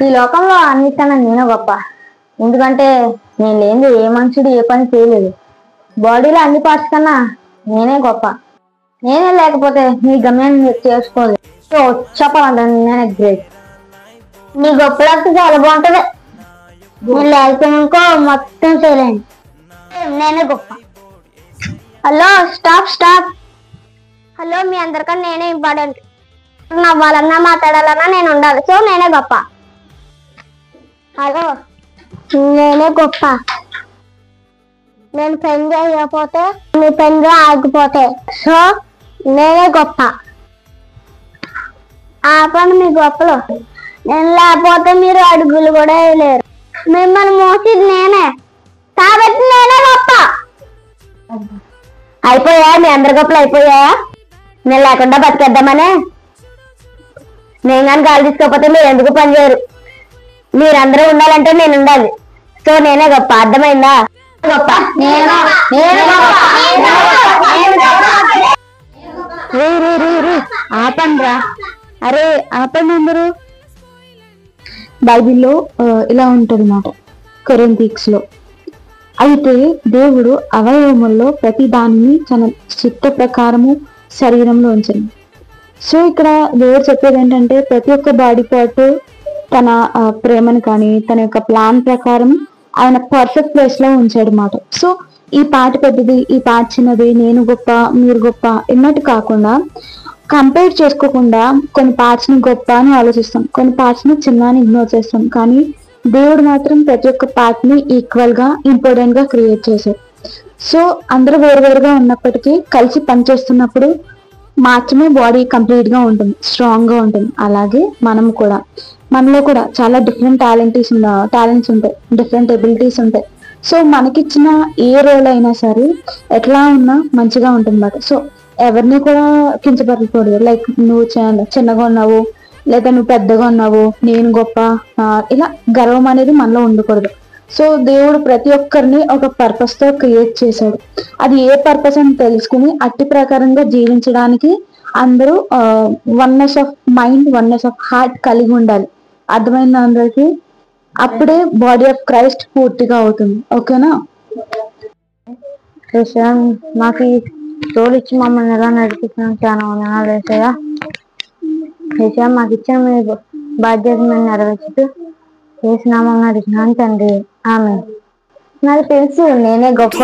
ఈ లోకంలో అన్నిటికన్నా నేనే గొప్ప. ఎందుకంటే నేను లేనిది ఏ మనుషుడు ఏ పని చేయలేదు. బాడీలో అన్ని పార్ట్స్ కన్నా నేనే గొప్ప. నేనే లేకపోతే మీ గమ్యాన్ని చేసుకోలేదు. సో చెప్పాలంటే నేనే గ్రేట్. నీ గొప్పలకి చాలా బాగుంటది. నేను లేకపోయినాకో మొత్తం చేయలేండి. నేనే గొప్ప. Hello stop stop. హలో మీ అందరికన్నా నేనే ఇంపార్టెంట్. నవ్వాలన్నా మాట్లాడాలన్నా నేను ఉండాలి. సో నేనే గొప్ప. హలో నేనే గొప్ప. నేను పెన్ చేయకపోతే మీ పెన్ ఆగిపోతే సో నేనే గొప్ప. ఆపండి మీ గొప్పలు. నేను లేకపోతే మీరు అడుగులు కూడా వేయలేరు. మిమ్మల్ని మోసేది నేనే కాబట్టి నేనే గొప్ప. అయిపోయా మీ అందరి గొప్పలు అయిపోయాయా? నేను లేకుండా బతికేద్దామనే. నేను కానీ గాలి తీసుకోకపోతే మీరు ఎందుకు పని చేయరు. మీరందరూ ఉండాలంటే నేను ఉండాలి. సో నేనే గొప్ప. అర్థమైందా? గొప్ప ఆపండ్రా. అరే ఆపండి అందరూ. బైబిల్లో ఇలా ఉంటుంది మాట కొరింథీస్ లో. అయితే దేవుడు అవయవముల్లో ప్రతి దానిని తన చిత్త ప్రకారము శరీరంలో ఉంచింది. సో ఇక్కడ దేవుడు చెప్పేది ఏంటంటే ప్రతి ఒక్క బాడీ పార్ట్ తన ప్రేమను కానీ తన యొక్క ప్లాన్ ప్రకారం ఆయన పర్ఫెక్ట్ ప్లేస్ లో ఉంచాడు మాట. సో ఈ పార్ట్ పెద్దది, ఈ పార్ట్ చిన్నది, నేను గొప్ప మీరు గొప్ప ఎన్నట్టు కాకుండా కంపేర్ చేసుకోకుండా కొన్ని పార్ట్స్ ని గొప్ప అని ఆలోచిస్తాం, కొన్ని పార్ట్స్ ని చిన్న అని ఇగ్నోర్ చేస్తాం. కానీ దేవుడు మాత్రం ప్రతి ఒక్క పార్ట్ ని ఈక్వల్ గా ఇంపార్టెంట్ గా క్రియేట్ చేశాడు. సో అందరూ వేరువేరుగా ఉన్నప్పటికీ కలిసి పనిచేస్తున్నప్పుడు మాత్రమే బాడీ కంప్లీట్ గా ఉంటుంది, స్ట్రాంగ్ గా ఉంటుంది. అలాగే మనలో కూడా చాలా డిఫరెంట్ టాలెంట్స్ ఉంటాయి, డిఫరెంట్ ఎబిలిటీస్ ఉంటాయి. సో మనకిచ్చిన ఏ రోల్ అయినా సరే ఎట్లా ఉన్నా మంచిగా ఉంటుంది అన్నమాట. సో ఎవరిని కూడా కించపరచకూడదు. లైక్ నువ్వు చిన్నగా ఉన్నావు లేదా నువ్వు పెద్దగా ఉన్నావు, నేను గొప్ప, ఇలా గర్వం అనేది మనలో ఉండకూడదు. సో దేవుడు ప్రతి ఒక్కరిని ఒక పర్పస్ తో క్రియేట్ చేశాడు. అది ఏ పర్పస్ అని తెలుసుకుని అట్టి ప్రకారంగా జీవించడానికి అందరూ oneness of mind, oneness of heart కలిగి ఉండాలి. అర్థమైంది అందరికి? అప్పుడే బాడీ ఆఫ్ క్రైస్ట్ పూర్తిగా అవుతుంది. ఓకేనా? నాకు ఈ రోల్ ఇచ్చి మమ్మల్ని ఎలా నడిపించడం చాలా వందనాలు ఏసయ్యా. మాకు ఇచ్చిన మీ బాధ్యత మేము నెరవేర్చుతూ వేసినామని అడిగినాను తండ్రి. ఆమె నాకు తెలుసు నేనే గొప్ప.